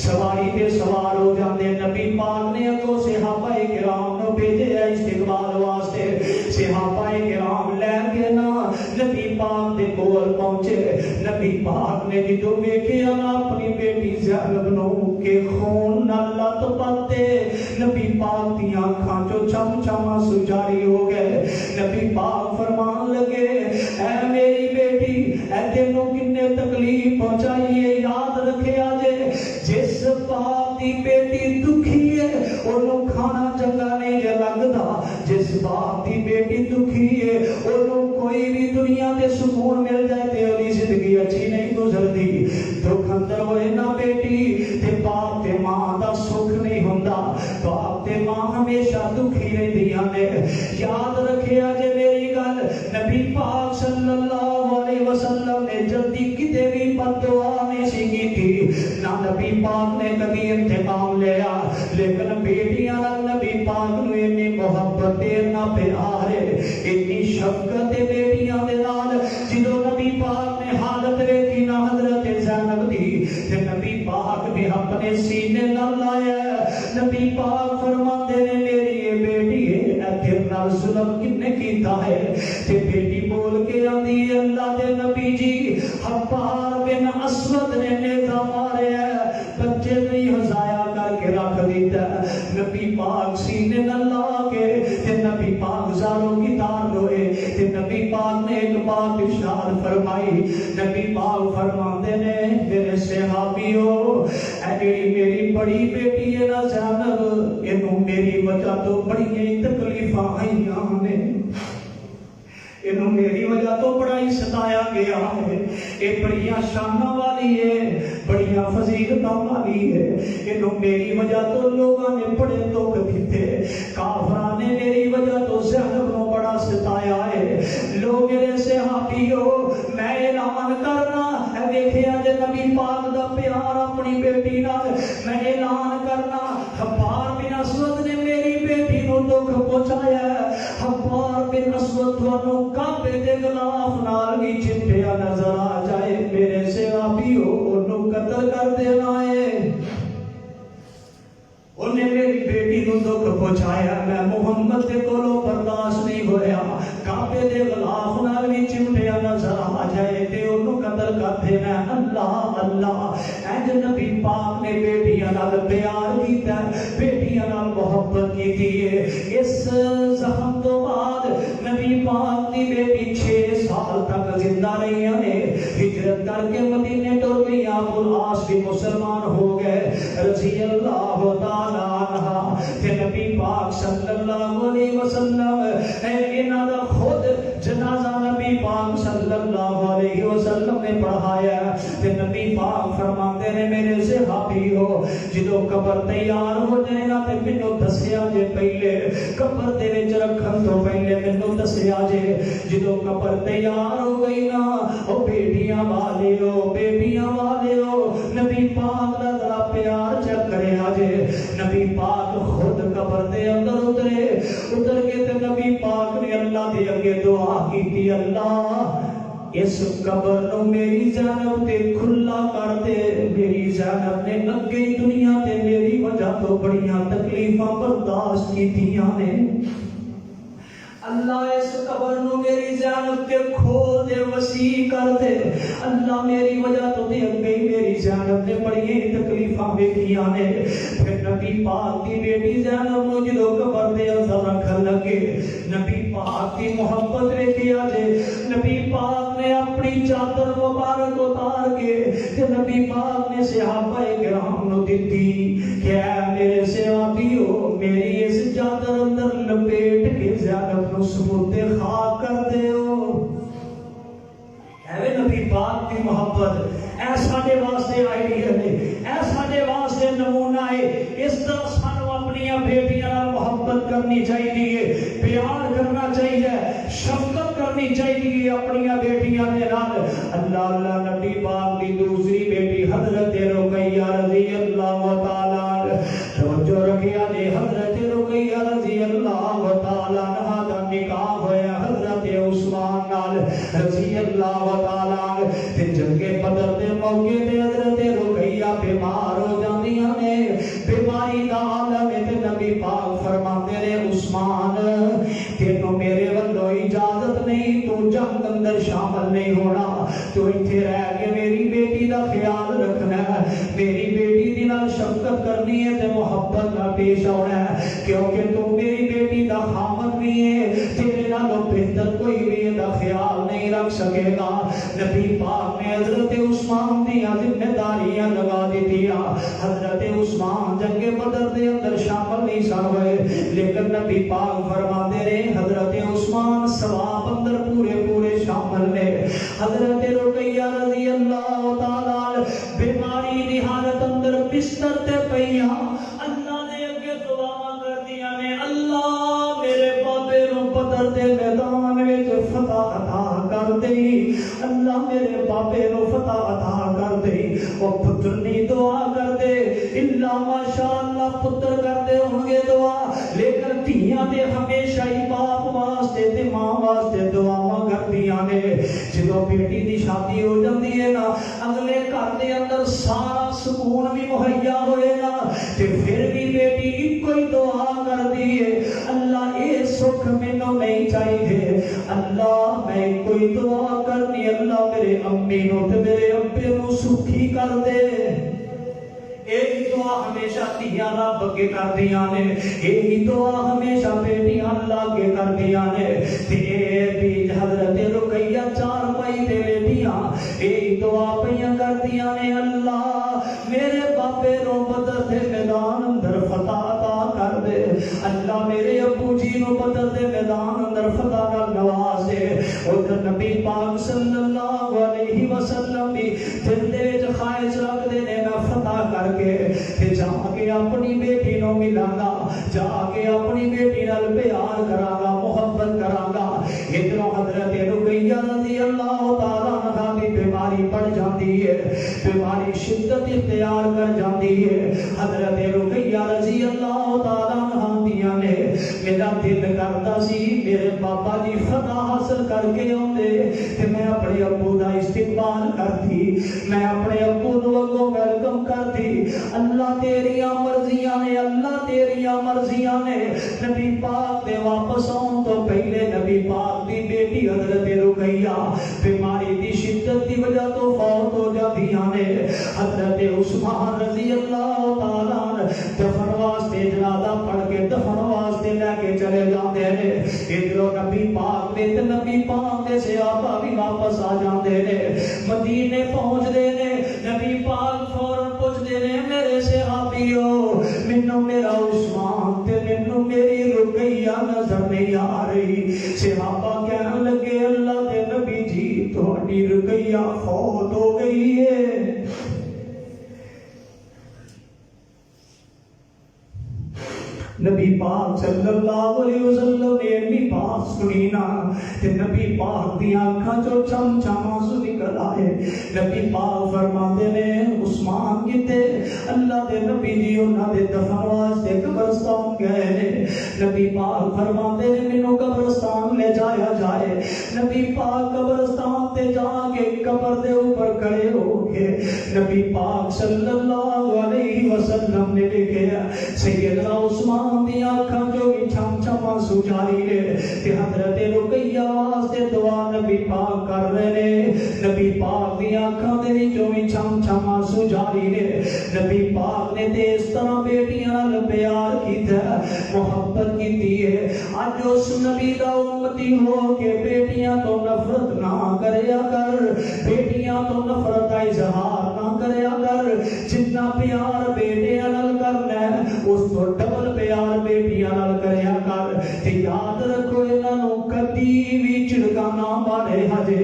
سواری تے سوار ہو جاندے. نبی پاک نے اگوں صحابہ کرام نو بھیجیا استقبال واسطے. صحابہ کرام لے کے نا نبی پاک دے کول پہنچے. نبی پاک نے جدوں ویکھیا اپنی بیٹی زینب نو کہ خون نال لت پاتے, نبی پاک دی آنکھاں چوں چم چم آنسو جاری ہو گئے. نبی پاک فرمان لگے اے میری بیٹی, اے تینوں کنے تکلیف پہنچائی ہے, یاد رکھیا جے جس باپ دی بیٹی دکھی ہے انہوں کھانا چنگا نہیں جے لگدا. جس باپ دی بیٹی دکھی ہے انہوں کوئی بھی دنیا تے سکون مل جائے تے انہی زندگی اچھی نہیں گزرتی. دکھ اندر ہوئے نا بیٹی تے باپ تے ماں دا سکھ نہیں ہوندا. باپ تے ماں ہمیشہ دکھی رہندیاں نے. یاد رکھیا جے میری گل, نبی پاک صلی اللہ علیہ وسلم نے جلدی کتے بھی بد دعا نہیں سی کیتی, نہ نبی پاک نے کبھی انتقام لیا. لیکن بیٹیاں نبی پاک نو اتنی محبت نہ پیار اتنی شفقت بیٹیاں دے نال. جدوں نبی پاک نے حالت ویکھی نہ حضرت زینب دی تے نبی پاک نے اپنے سینے نال لایا. نبی پاک فرماندے نے میری یہ بیٹی ہے, تیرے نال ظلم کنے کیتا ہے؟ تے بیٹی بول کے آندی ہے اللہ دے نبی جی حبار بن اسود نے نیزہ ماریا, بچے نہیں ضائع کر کے رکھ دیتا. نبی پاک سینے نال لا کے تے نبی پاک زاروں کی تار ہوئے تے نبی پاک نے ایک بات ارشاد فرمائی. نبی پاک فرماندے نے میرے صحابیو, اے جڑی میری بڑی بیٹی ہے نا زینب, اینوں میری وجہ تو بڑی تکلیفاں آئیاں نے, اینوں میری وجہ تو بڑا ہی ستایا گیا ہے. اے بڑیاں شاناں والی ہے, بڑیاں فضیلتاں والی ہے. اینوں میری وجہ تو لوگاں نے بڑے دکھ دیتے. کافراں نے میری وجہ تو زینب نو بڑا ستایا ہے. لوگ میرے صحابیو میں اعلان کرنا اے ویکھیا جے نبی پاک دا پیار اپنی بیٹی نال, میں اعلان کرنا حبار بن اسود نے میری بیٹی نو دکھ پہنچایا ہے. حبار بن اسود تھانوں کعبے دے غلاف نال بھی چپٹیا نظر آ جائے, میرے صحابیو انہوں قتل کر دینا ہے. انہیں میری بیٹی نو دکھ پہنچایا, میں محمد دے کولوں برداشت نہیں ہویا. کعبے دے غلاف نال بھی چپٹیا نظر آ جائے تے انہوں قتل کر دینا. اللہ اللہ اے نبی پاک نے بیٹیاں نال پیار کیتا, بیٹیاں نال محبت کیتی ہے. اس زخم تو بعد نبی پاک دی بیٹی 6 سال تک زندہ رہی نے. ہجرت کر کے مدینے ٹر گئی. ابو العاص بھی مسلمان ہو گئے رضی اللہ تعالی عنہ. تے نبی پاک صلی اللہ علیہ وسلم انہاں دا خود جنازہ نبی پاک صلی اللہ علیہ وسلم نے پڑھایا. تے نبی پاک فرماندے نے میرے صحابیو جدوں قبر تیار ہو جائے نا تے مینوں دسیا جے, پہلے قبر دے وچ رکھن تو پہلے مینوں دسیا جے. جدوں قبر تیار ہو گئی نا او بیٹیاں والےو, بیٹیاں والےو, نبی پاک دا ذرا پیار چک نبی پاک خود قبر دے اندر اتر کے تے نبی پاک نے اللہ دے اگے دعا کی، اللہ اس قبر نو میری جانب تے کھلا کر دے۔ میری جانب نے اگے دنیا تے میری وجہ تو بڑیاں تکلیفاں برداشت کیتیاں نے، اللہ اس قبر نو میری جانب تے کھول دے، وسیع کر دے۔ اللہ میری وجہ تو تے اگے میری جانب نے بڑی تکلیفاں ویکھیاں نے۔ پھر نبی پاک دی بیٹی زینب نو جدوں قبر دے اندر رکھن لگے، نبی پاک دی محبت ویکھیا جے، نبی پاک نے اپنی چادر مبارک اتار کے تے نبی پاک نے صحابہ کرام نو دتی کہ اے میرے صحابیو، میری اس چادر اندر لپیٹ کے زینب نو سپرد خاک کر دیو۔ اے نبی پاک کی محبت اے ساڈے واسطے آئیڈیا نے، اے ساڈے واسطے نمونہ ہے۔ اس طرح سانو اپنی بیٹیاں نال محبت کرنی چاہیے، پیار کرنا چاہیے، شفقت کرنی چاہیے اپنی بیٹیاں دے نال۔ اللہ نبی پاک دی دوسری بیٹی حضرت رقیہ رضی اللہ تعالی عنہ، توجہ رکھیا جے، حضرت رقیہ رضی اللہ تعالی عنہ دا نکاح ہویا حضرت عثمان نال رضی اللہ تعالی عنہ۔ تے جنگ بدر دے موقع تے حضرت رقیہ بیمار ہو جاندیاں نے، بیماری دا عالم تے نبی پاک فرماندے نے عثمان تینوں میرے والوں اجازت نہیں، تو جنگ اندر شامل نہیں ہونا، تو ایتھے رہ کے میری بیٹی دا خیال رکھنا ہے، میری بیٹی دی نال شفقت کرنی ہے تے محبت نال پیش آنا ہے، کیونکہ تو میری بیٹی دا خامد بھی ہے، تیرے نالوں بہتر کوئی بھی دا خیال نہیں رکھ سکے گا۔ نبی پاک نے حضرت عثمان دی ذمہ داریاں لگا دیا۔ حضرت عثمان جنگ بدر دے اندر شامل نہیں سن ہوئے، لیکن نبی پاک فرماتے رہے حضرت عثمان ثواب اندر پورے پورے شامل نے۔ حضرت رقیہ رضی اللہ تعالی عنہ بیماری دی حالت اندر بستر تے پئیاں، اللہ دے اگے دعا کردیاں نے، اللہ میرے بابے نو بدر دے میدان وچ فتح عطا کر دئی، اللہ میرے بابے نو فتح عطا کر دئی۔ او پتر نہیں دعا کر دے، اللہ ماشاءاللہ پتر کر دے ہوں گے دعا، لیکن دھیاں دے ہمیشہ ہی باپ واسطے تے ماں واسطے دعاواں کردیاں نے۔ جدوں بیٹی دی شادی ہو جاندی ہے نا، اگلے گھر دے اندر سارا سکون بھی مہیا ہوئے گا، تے پھر بھی بیٹی ایک ہی دعا کردی ہے، اللہ اے سکھ مینوں نہیں چاہیے، اللہ میں کوئی دعا کرنی، اللہ میرے امی نو تے میرے ابے نو سکھی کر دے۔ ایک دعا ہمیشہ دھیاں رب اگے کردیاں نے، ایک دعا ہمیشہ بیٹیاں اللہ اگے کردیاں نے۔ تے بھی حضرت رقیہ چار پائی تے بیٹیاں ایک دعا پئیاں کردیاں نے، اللہ میرے بابے نو بدر دے میدان اندر فتح عطا کر دے، اللہ میرے ابو جی نو بدر دے میدان اندر فتح نال نواز دے۔ ادھر نبی پاک صلی اللہ علیہ وسلم بھی دل دے وچ خواہش رکھدے نے میں فتح کر کے جا کے اپنی بیٹی نو ملاں گا، جا کے اپنی بیٹی نال پیار کراں گا، محبت کراں گا۔ ادھر حضرت رقیہ رضی اللہ تعالی عنہ دی بیماری بڑھ جاتی ہے، بیماری شدت اختیار کر جاتی ہے۔ حضرت رقیہ رضی اللہ تعالی عنہ دیاں نے میرا دل کرتا سی میرے بابا جی فتح حاصل کر کے آندے تے میں اپنے ابو دا استقبال کرتی، میں اپنے ابو نو اگوں ویلکم کرتی۔ اللہ تیریاں مرضیاں نے، اللہ تیریاں مرضیاں نے۔ نبی پاک دے واپس آن تو پہلے نبی پاک دی بیٹی حضرت رقیہ بیماری دی شدت دی وجہ تو فوت ہو جاندیاں نے۔ حضرت عثمان رضی اللہ تعالی عنہ دفن واسطے جنازہ پڑھ کے دفن واسطے لے کے چلے جاندے نے۔ ادھروں نبی پاک دے تے نبی پاک دے صحابہ بھی واپس آ جاندے نے، مدینے پہنچ دے نے۔ نبی پاک فوراً پوچھدے نے میرے صحابیو مینوں میرا عثمان تے مینوں میری رقیہ نظر نہیں آ رہی۔ صحابہ کہنے لگے اللہ دے نبی جی تہاڈی رقیہ فوت ہو گئی ہے۔ نبی پاک صلی اللہ علیہ وسلم نے انہی بات سنی نا کہ نبی پاک دی آنکھاں جو چم چم آنسو نکل آئے. نبی پاک فرماندے نے عثمان کتے اللہ دے نبی جی انہاں دے دفن واسطے قبرستان گئے نے. نبی پاک فرماندے نے مینوں قبرستان لے جایا جائے. نبی پاک قبرستان تے جا کے قبر دے اوپر کھڑے ہو کے نبی پاک صلی اللہ علیہ وسلم نے لکھیا سیدنا عثمان دی آنکھاں جو چھم چھم آنسو جاری نے کہ حضرت رقیہ واسطے دعا نبی پاک کر رہے نے. نبی پاک دی آنکھاں دے وچوں چھم چھم آنسو جاری نے. نبی پاک نے تے اس طرح بیٹیاں نال پیار کیتا محبت کیتی ہے. اج اس نبی دا امتی ہو کے بیٹیاں تو نفرت نہ کریا کر, بیٹیاں تو نفرت کا اظہار نہ کریا کر. جتنا پیار بیٹیاں نال کرنا ہے اس تو ڈبل پیار بیٹیاں نال کریا کر. تے یاد رکھو انہاں نوں کدی وی جھڑکا نہ مارے ہجے,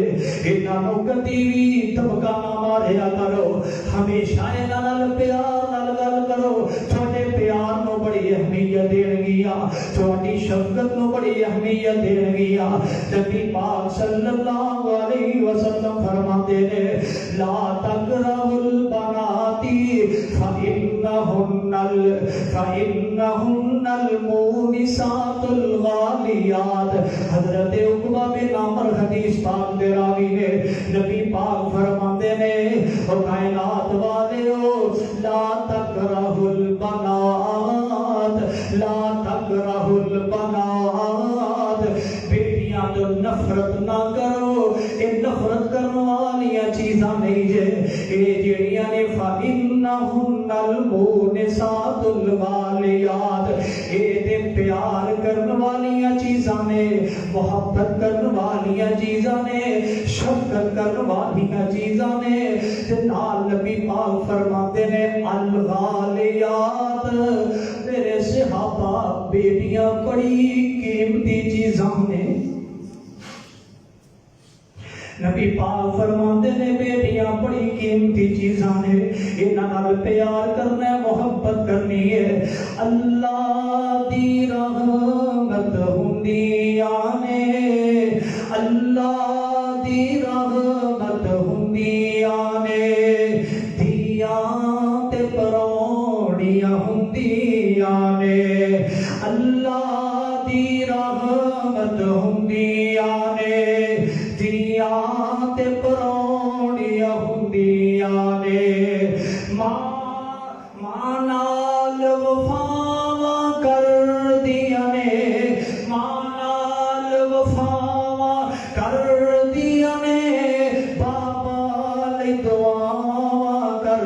انہاں نوں کدی وی دبکا نہ ماریا کرو. ہمیشہ انہاں نال پیار نال گل کرو. تھوڑے پیار نوں بڑی اہمیت دین گیا, تھوڑی شفقت نوں بڑی اہمیت دین گیا. نبی پاک صلی اللہ علیہ وسلم فرماتے ہیں لا تکرہوا البنات فإنہن المونسات الغالیات. حضرت عقبہ بن عامر حدیث پاک دے راوی نے نبی پاک فرماتے ہیں او کائنات والےو لا تکرہوا البنات, لا تکرہوا البنات. بیٹیاں تو نفرت نہ کرو, اے نفرت کرنے والیاں چیزاں نہیں جے, اے جڑیاں نے فإنہن المونسات الغالیات, اے تے پیار کرنے والیاں چیزاں نے, محبت کرنے والیاں چیزاں نے, شفقت کرنے والیاں چیزاں نے. تے نال نبی پاک فرماتے نے الغالیات, میرے صحابہ بیٹیاں بڑی قیمتی چیزاں نے. نبی پاک فرماتے نے بیٹیاں بڑی قیمتی چیزاں نے, انہاں نال پیار کرنا ہے, محبت کرنی ہے. اللہ دی رحمت ہوندیاں نے, اللہ دی رحمت ہوندیاں نے, دیاں تے پرونیاں ہوندیاں نے. اللہ دی رحمت ہوندیاں نے, دیاں تے پرونیاں ہوندیاں نے. ماں نال وفاواں کر دیاں نے, ماں نال وفاواں کر دیاں نے, بابا لئی دعاواں کر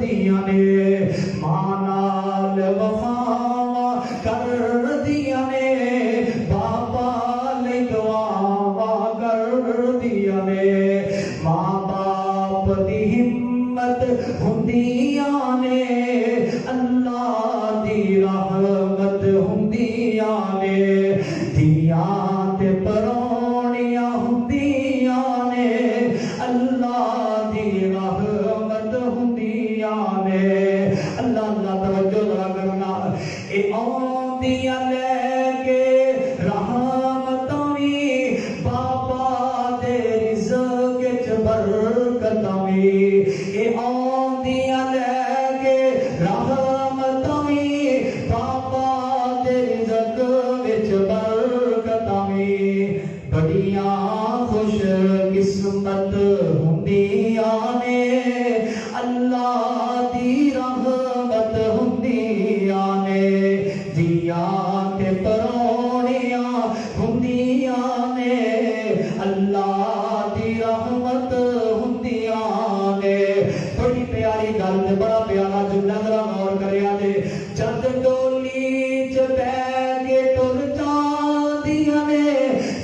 دیاں نے. ماں نال وفاواں کر دیاں نے, بابا لئی دعاواں کر دیاں نے. ماں باپ دی ہمت ہوندیاں نے, اللہ دی رحمت ہوندیاں نے. دیاں تے پرونیاں ہوندیاں نے, اللہ دی رحمت ہوندیاں نے. اللہ اللہ توجہ ذرا کرنا, اے آندیاں لے کے رحمتاں وی, بابا دے رزق وچ برکتاں وی. اے آندیاں لے کے رحمتاں وی, بابا دے رزق وچ برکتاں وی. بڑیاں خوش قسمت ہوندیاں نے, اللہ دی رحمت ہوندیاں نے. دیاں تے پرونیاں ہوندیاں نے, اللہ دی رحمت ہوندیاں نے. بڑی پیاری گل تے بڑا پیارا جملہ ذرا غور کریا جے. جد ڈولی چ بیٹھ کے ٹر جاندیاں نے,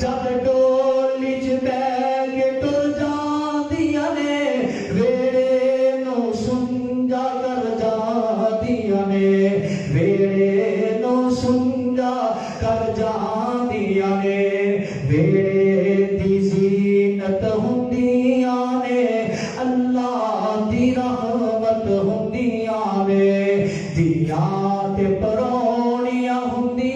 جد ڈولی چ بیٹھ کے ٹر جاندیاں نے, ویڑے نو سمجھا کر جاندیاں نے, ویڑے نو سمجھا کر جاندیاں نے. ویڑے دی زینت ہوندیاں نے, اللہ دی رحمت ہوندیاں نے. دیاں تے پرونیاں ہوندیاں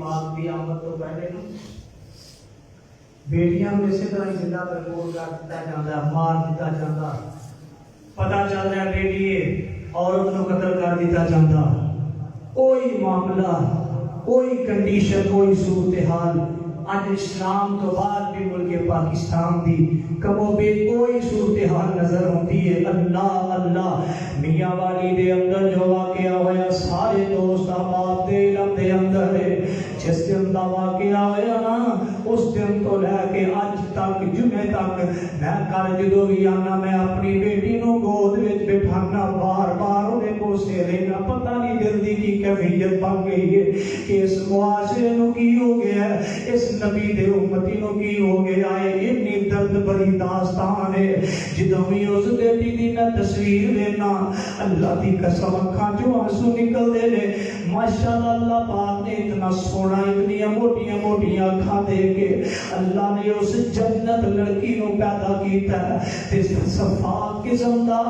پاک کی آمد تو پہلے بیٹیاں کو اسی طرح ہی زندہ برقرار کر دیتا جاتا ہے، مار دیتا جاتا، پتہ چل رہا ہے بیٹی ہے عورت کو قتل کر دیتا جاتا، کوئی معاملہ، کوئی کنڈیشن، کوئی صورتحال اج اسلام تو بعد بھی ملک پاکستان دی کمو بے کوئی صورتحال نظر ہوتی ہے۔ اللہ اللہ میاں والی دے اندر جو واقعہ ہویا سارے دوست احباب دے علم دے اندر ہے، جس دن دا واقعہ ہویا نا اس دن تو لے کے اج تک جمعے تک میں کر جدو بھی آنا میں اپنی بیٹی نو گود وچ بٹھانا، بار بار انہیں کوسے لینا، پتہ نہیں دل دی کی کیفیت بن گئی ہے کہ اس معاشرے نو کی ہو گیا ہے، اس نبی دے امتی نو کی ہو گیا ہے۔ اتنی درد بری داستان ہے جدوں بھی اس بیٹی دی میں تصویر لینا اللہ دی قسم اکھاں جو آنسو نکل دے نے۔ ماشاءاللہ اللہ پاک نے اتنا سونا اتنی موٹیاں موٹیاں اکھاں دے کے اللہ نے اس جنت لڑکی نو پیدا کیتا ہے تے صفاق قسم دا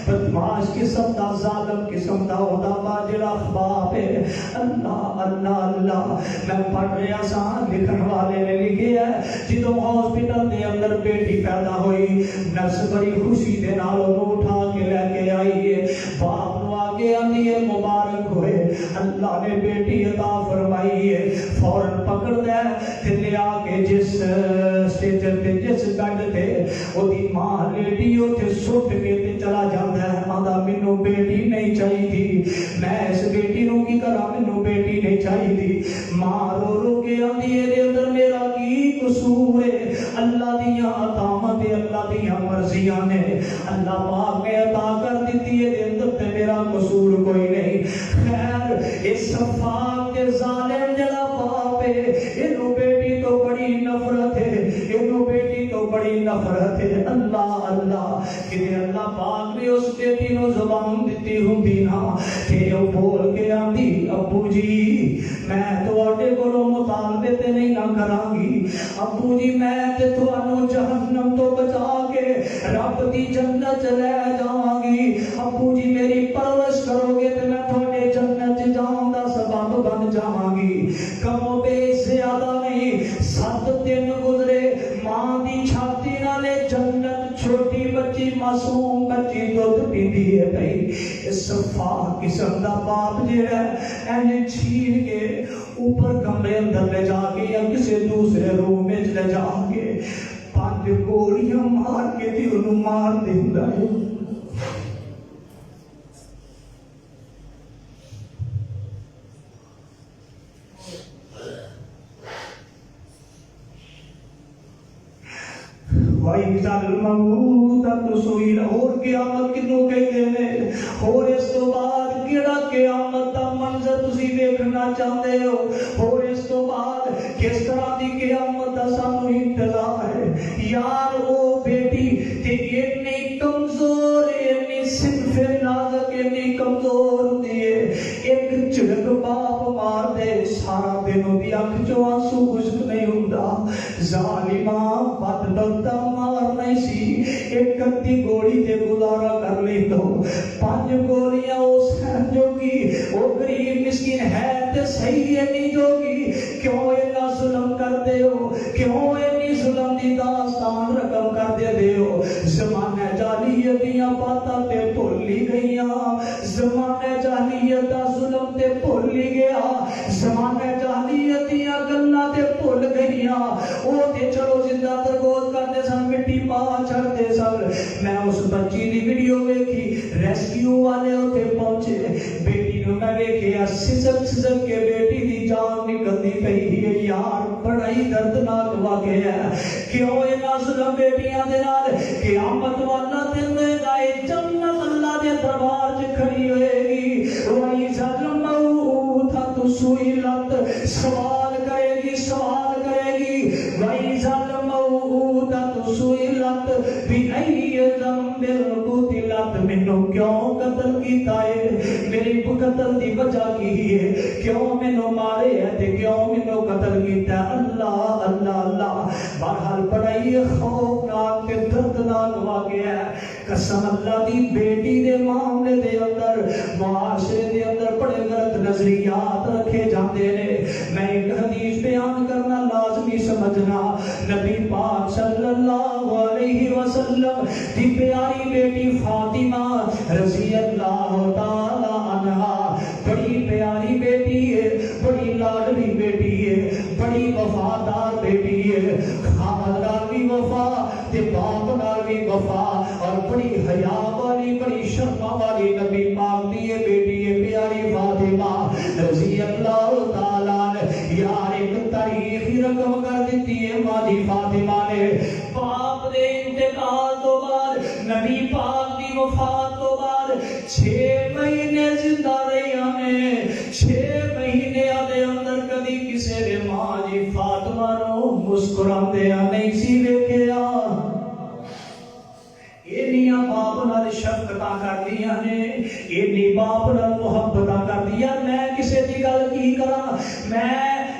بدماش قسم دا ظالم قسم دا ہودا باجڑا اخباب ہے۔ اللہ اللہ اللہ میں پڑھ رہا سا لکھن والے نے لکھیا ہے جدوں ہاسپٹل دے اندر بیٹی پیدا ہوئی نرس بڑی خوشی دے نال اونوں اٹھا کے لے کے آئی ہے، باپ نو آگے آندی ہے مبارک ہوئے اللہ نے بیٹی عطا فرمائی ہے، فوراً پکڑ دے تے لے آ کے جس سٹیجر تے جس بیڈ تے اودی ماں لیٹی اوتھے سٹ کے تے چلا جاندا ہے، آندا مینوں بیٹی نہیں چاہیے، میں اس بیٹی نو کی کراں، مینوں بیٹی نہیں چاہیے۔ ماں رو رو کے آندی ہے اندر میرا کی قصور ہے، اللہ دیاں عطاواں تے اللہ دیاں مرضیاں نے، اللہ پاک نے عطا کر دیتی ہے اندر تے میرا قصور کوئی نہیں۔ خیر اس صفاق کے ظالم جڑا باپ ہے اینو بیٹی تو بڑی نفرت ہے، اینو بیٹی تو بڑی نفرت ہے۔ اللہ اللہ کہ اللہ پاک نے اس بیٹی نو زبان دیتی ہوندی نا کہ وہ بول کے آندی ابو جی میں تواڈے کولوں مطالبے تے نہیں نہ کراں گی، ابو جی میں تے تھانوں جہنم تو بچا کے رب دی جنت لے جاواں گی، ابو جی میری پرورش کرو گے تے میں تھوڑے جنت جان دا سبب بن جاواں گی۔ کم و بیش زیادہ نہیں 7 دن گزرے ماں دی چھاتی نالے جنت چھوٹی بچی معصوم بچی دودھ پیندی ہے بھائی۔ اس صفاق قسم دا باپ جڑا اینے چھین کے اوپر کمرے اندر لے جا کے یا کسی دوسرے روم میں لے جا کے 5 گولیاں مار کے دل نو مار دیندا ہے۔ وَإِذَا الْمَوْءُودَةُ سُئِلَتْ اور قیامت کنوں کہتے ہیں، اور اس تو بعد کیڑا قیامت دا منظر تسی دیکھنا چاہتے ہو، اور اس تو بعد کس طرح دی قیامت دا سانو انتظار ہے۔ یار او بیٹی تے اتنی کمزور اتنی صنف نازک اتنی کمزور ہوندی ہے، ایک جھڑک باپ مار دے سارا دن دی اکھ چوں آنسو خشک نہیں ہوندا۔ ظالماں بدبختہ مار نہیں سی ایک کتی گولی تے گزارا کر لی تو 5 گولیاں اس ہیں جو کی وہ غریب مسکین ہے تے صحیح ہے نہیں جو کی، کیوں اتنا ظلم کرتے ہو، کیوں اتنی ظلم دی داستان رقم کر دے ہو۔ زمانہ جاہلیتیاں باتاں تے بھولی گئیاں، زمانہ جاہلیت دا ظلم تے بھولی گیا، زمانہ جاہلیتیاں گلاں تے بھول گئیاں، او تے چلو زندہ ترگوت کرتے سن مٹی پا چھڑتے سن۔ میں اس بچی دی ویڈیو ویکھی، ریسکیو والے ہوتے پہنچے، بیٹی نو میں ویکھیا سسک سسک کے بیٹی دی جان نکلدی پئی ہے۔ یار بڑا ہی دردناک واقعہ ہے، کیوں اینا ظلم بیٹیاں دے نال؟ قیامت والا دن گائے جنت اللہ دے دربار وچ کھڑی ہوئے گی۔ وَإِذَا الْمَوْءُودَةُ سُئِلَتْ سوال کرے گی، سوال کرے گی۔ وَإِذَا الْمَوْءُودَةُ سُئِلَتْ بِأَيِّ ذَنبٍ قُتِلَتْ مینوں کیوں قتل کیتا ہے، میری قتل دی وجہ کی ہے، کیوں مینوں مارے ہے تے کیوں مینوں قتل کیتا ہے۔ اللہ اللہ اللہ بہرحال بڑا ہی خوفناک تے دردناک واقعہ ہے۔ قسم اللہ دی بیٹی دے معاملے دے اندر معاشرے دے اندر بڑے غلط نظریات رکھے جاندے نے۔ میں ایک سمجھنا نبی پاک صلی اللہ علیہ وسلم دی پیاری بیٹی فاطمہ رضی اللہ تعالی عنہا بڑی پیاری بیٹی ہے بڑی لاڈلی بیٹی ہے بڑی وفادار بیٹی ہے خامد نال بھی وفا تے باپ نال بھی وفا اور بڑی حیا والی بڑی شرم والی نبی پاک دی بیٹی ہے پیاری فاطمہ رضی اللہ تعالی عنہ یار ایک تاریخ ہی رقم کر دیتی ہے ماں فاطمہ نے باپ دے انتقال تو بعد نبی پاک دی وفات تو بعد 6 مہینے زندہ رہیا نے 6 مہینے دے اندر کدی کسے نے ماں جی فاطمہ نو مسکراندے نہیں سی ویکھیا اینیاں باپ نال شفقتاں کردیاں نے اینی باپ نال محبتاں کردیاں میں کسے دی گل کی کراں میں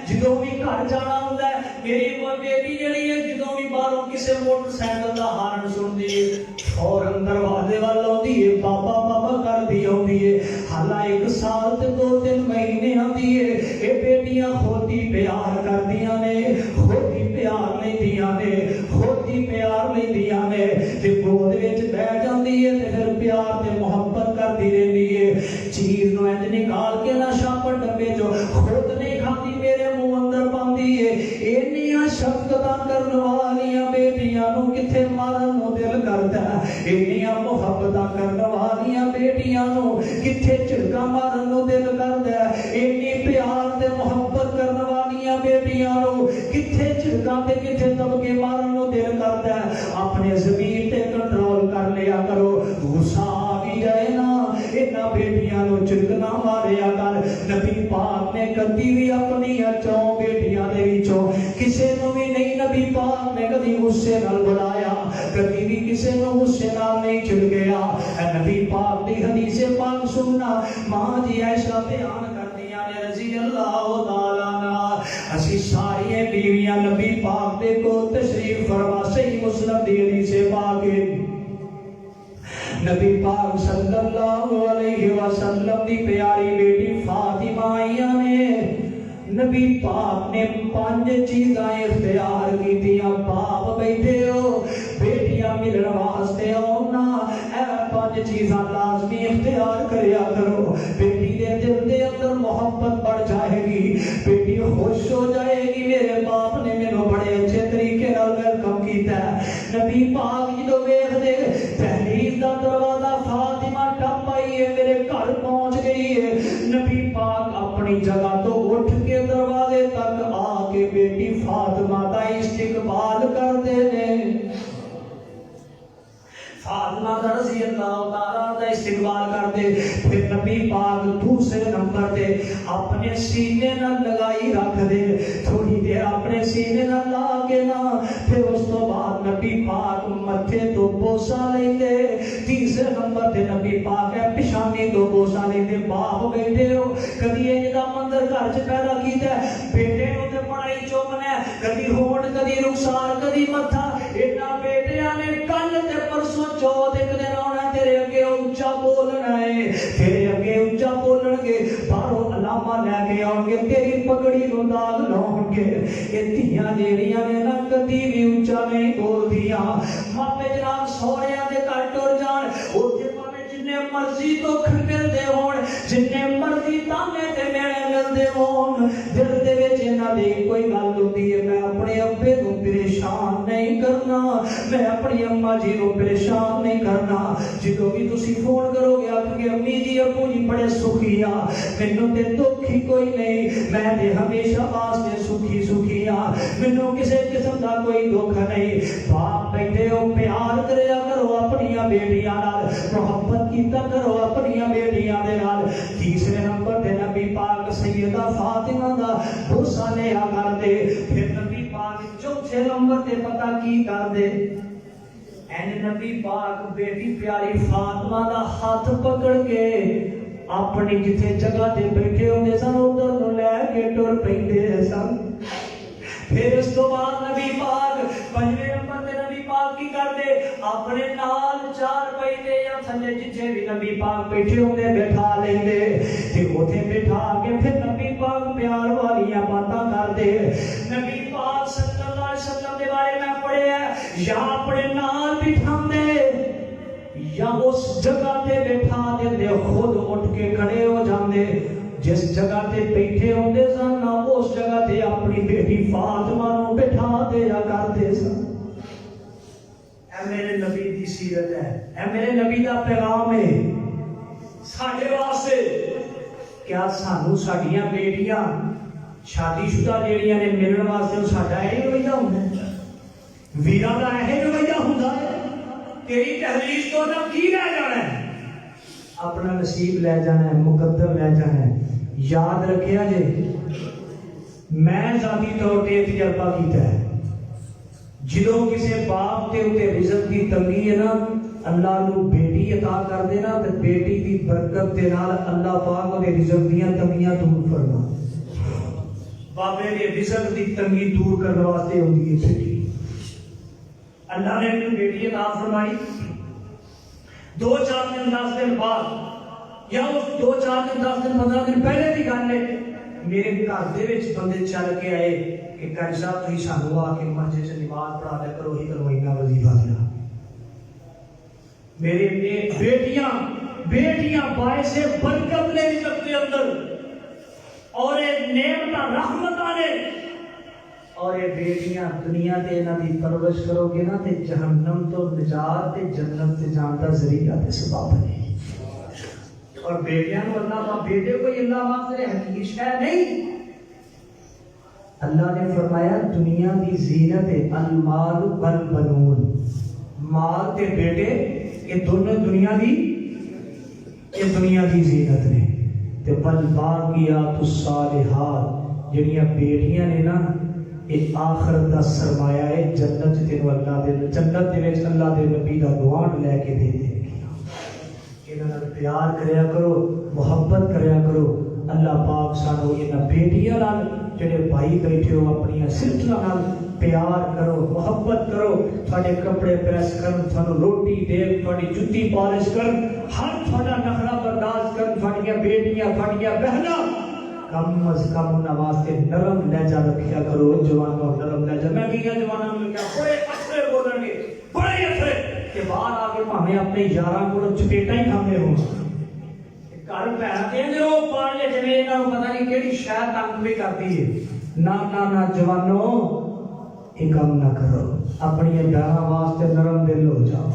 جدوں بھی گھر جانا ہوندا ہے میری بیٹی جڑی ہے جدوں بھی باہروں کسے موٹر سائیکل دا ہارن سندی ہے فوراً دروازے وال آندی ہے بابا بابا کردی آندی ہے حالا 1 سال تے 2-3 مہینے آندی ہے اے بیٹیاں خود ہی پیار کردیاں نے خود ہی پیار لیندیاں نے خود ہی پیار لیندیاں نے تے گود وچ بیٹھ جاندی ہے تے پھر پیار تے محبت کردی رہندی ہے چیز نو انج نکال کے نہ شاپر ڈبے جو خود نہیں کھاندی میرے منہ اندر پاندی ہے اینیاں شفقتاں کرن والیاں بیٹیاں نو کتھے مارن نو دل کردا ہے اینیاں محبتاں کرن والیاں بیٹیاں نو کتھے جھڑکا مارن نو دل کردا ہے اینی پیار تے محبت کرن والیاں بیٹیاں نو کتھے جھڑکا تے کتھے دبکے مارن نو دل کردا ہے اپنے ضمیر تے کنٹرول کر لیا کرو غصہ آ بھی جائے نا انہاں بیٹیاں نو جھڑکنا ماریا کر نبی پاک نے کدی بھی اپنی چوں بیٹیاں دے وچوں کسے نو بھی نہیں نبی پاک نے کدی غصے نال بلایا کدی بھی کسے نو غصے نال نہیں جھڑکیا اے نبی پاک دی حدیث پاک سننا ماں جی عائشہ بیان کردیاں نے رضی اللہ تعالی عنہا اسی ساری بیویاں نبی پاک دے کو تشریف فرما صحیح مسلم دی حدیث پاک نبی پاک صلی اللہ علیہ وسلم دی پیاری بیٹی فاطمہ آئیاں نے نبی پاک نے 5 چیزاں اختیار کیتیاں باپ بیٹھے ہو بیٹیاں ملن واسطے آنا اے 5 چیزاں لازمی اختیار کریا کرو بیٹی دے دل دے اندر محبت بڑھ جائے گی بیٹی خوش ہو جائے گی میرے باپ نے مینوں بڑے اچھے طریقے نال ویلکم کیتا ہے نبی پاک جدوں ویکھ دے دہلیز دا دروازہ فاطمہ ٹپ آئی ہے میرے گھر پہنچ گئی ہے نبی پاک اپنی جگہ تو اٹھ کے دروازے تک آ کے بیٹی فاطمہ کا استقبال کرتے ہیں فاطمہ رضی اللہ تعالیٰ کا استقبال کرتے پھر نبی پاک دوسرے نمبر دے اپنے سینے نہ لگائی رکھ دے تھوڑی دیر اپنے سینے نہ لا کے نا پھر اس تو بعد نبی پاک متھے تو بوسا لیں دے تیسرے نمبر دے نبی پاک ہے پیشانی تو بوسا لیں دے باپ بیٹے ہو کبھی یہ جدا مندر گھر چ پیدا کیتا ہے بیٹے ہو تے پڑھائی چومنا ہے کبھی ہون کبھی رخسار کبھی متھا اتنا بیٹیاں نے کل تے پرسوں چوتھ ایک دن آنا تیرے اگے اونچا بولنا ہے تیرے اگے اونچا بولن گے باہروں علامہ لے کے آؤ گے تیری پگڑی نو داغ لاؤ گے یہ دھیاں جیڑیاں نے نہ کدی بھی اونچا نہیں بولدیاں ماپے جناب سوہریاں دے گھر ٹر جان اوتھے پاویں جنے مرضی دکھ ملدے ہون جنے مرضی تانے تے مینے ملدے ہون دل دے وچ انہاں دی کوئی گل ہوندی ہے میں اپنے ابے نو پریشان نہیں کرنا میں اپنی اماں جی نو پریشان نہیں کرنا جدوں بھی تسی فون کرو گے آکھ کے امی جی ابو جی بڑے سکھی آ مینوں تے دکھ ہی کوئی نہیں میں تے ہمیشہ واسطے سکھی آ مینوں کسے قسم دا کوئی دکھ نہیں باپ بیٹھے ہو پیار کریا کرو اپنی بیٹیاں نال محبت کیتا کرو اپنی بیٹیاں دے نال تیسرے نمبر تے نبی پاک سیدہ فاطمہ دا بوسا لیا کر دے پھر نبی پاک چوتھے نمبر تے پتہ کی کر دے این نبی پاک بیٹی پیاری فاطمہ دا ہاتھ پکڑ کے اپنی جتھے جگہ تے بیٹھے ہوندے سن ادھر نو لے کے ٹر پیندے سن پھر اس تو بعد نبی پاک 5ویں نمبر تے نبی پاک کی کر دے اپنے نال 4 پہیے یا تھلے جتھے بھی نبی پاک بیٹھے ہوندے بٹھا لیندے تے اوتھے بٹھا کے پھر نبی پاک پیار والیاں باتاں کر دے نبی پاک صلی یا اپنے نال بٹھاندے یا اس جگہ تے بٹھا دے خود اٹھ کے کھڑے ہو جاندے جس جگہ تے بیٹھے ہوندے سن اس جگہ تے اپنی بیٹی فاطمہ نو بٹھا دیا کرتے سن اے میرے نبی دی سیرت ہے اے میرے نبی دا پیغام ہے ساڈے واسطے کیا سانو ساڈیاں بیٹیاں شادی شدہ جیڑیاں نے ملن واسطے ساڈا یہ رویہ ہوندا ہے ویراں دا یہ رویہ ہوندا ہے تیری تحریر تو نہ کی رہ جانا ہے اپنا نصیب لے جانا ہے مقدر لے جانا ہے یاد رکھیا جے میں ذاتی طور تے تجربہ کیتا ہے جدوں کسے باپ تے اوتے رزق دی تنگی ہے نا اللہ نو بیٹی عطا کر دینا تے بیٹی دی برکت دے نال اللہ پاک اودے رزق دیاں تنگیاں دور فرما بابے دے رزق دی تنگی دور کرنے واسطے ہوندی ہے بیٹی اللہ نے بھی بیٹی عطا فرمائی 2-4 دن 10 دن بعد یا اس 2-4 دن 10 دن 15 دن پہلے دی گل ہے میرے گھر دے وچ بندے چل کے آئے کہ قاری صاحب تسی سانو آ کے مسجد چ نماز پڑھا دے کرو ہی کروائینا وظیفہ دینا میرے بیٹیاں باعث برکت نے رزق دے اندر اور یہ نعمت رحمتاں نے اور یہ بیٹیاں دنیا تے انہاں دی پرورش کرو گے نا تے جہنم تو نجات تے جنت تے جان دا ذریعہ تے سبب ہے اور بیٹیاں نو اللہ کا بیٹے کوئی اللہ واسطے حقیقی شے نہیں اللہ نے فرمایا دنیا دی زینت المال والبنون مال تے بیٹے یہ دونوں دنیا دی زینت نے تے والباقیات الصالحات جڑیاں بیٹیاں نے نا یہ آخرت دا سرمایہ ہے جنت تینوں اللہ دے جنت دے وچ اللہ دے نبی دا گوانڈ لے کے دے دے انہاں نال پیار کریا کرو محبت کریا کرو اللہ پاک سانو انہاں بیٹیاں نال جڑے بھائی بیٹھے ہو اپنی سلسلہ نال پیار کرو محبت کرو تھوڑے کپڑے پریس کرن تھانو روٹی دے تھوڑی جُتی پالش کرن ہر تھوڑا نخرہ برداشت کرن تھوڑیاں بیٹیاں تھوڑیاں بہناں کم از کم انہاں واسطے نرم لہجہ رکھیا کرو جوانوں نرم لہجہ میں کیا جوانوں نے کیا بڑے اچھے بولن گے بڑے اچھے کہ باہر آ کے ہمیں اپنے یاراں کو چپیٹا ہی کھاندے ہوں گھر پہنا دے وہ پڑھ لے جویں انہاں نوں پتہ نہیں کیڑی شے تنگ بھی کرتی ہے نہ جوانوں یہ کام نہ کرو اپنی بہناں واسطے نرم دل ہو جاؤ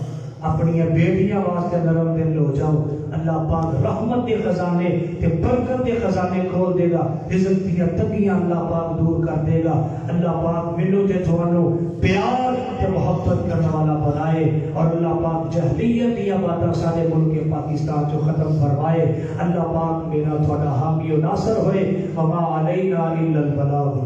اپنی بیٹیاں واسطے نرم دل ہو جاؤ اللہ پاک رحمت کے خزانے تے برکت کے خزانے کھول دے گا رزق دیاں تنگیاں اللہ پاک دور کر دے گا اللہ پاک مینوں تے تھانوں پیار تے محبت کرنے والا بنائے اور اللہ پاک جہلیت دی باتاں سارے ملک پاکستان جو ختم فرمائے اللہ پاک میرا تھوڑا حامی و ناصر ہوئے وما علینا الا البلاغ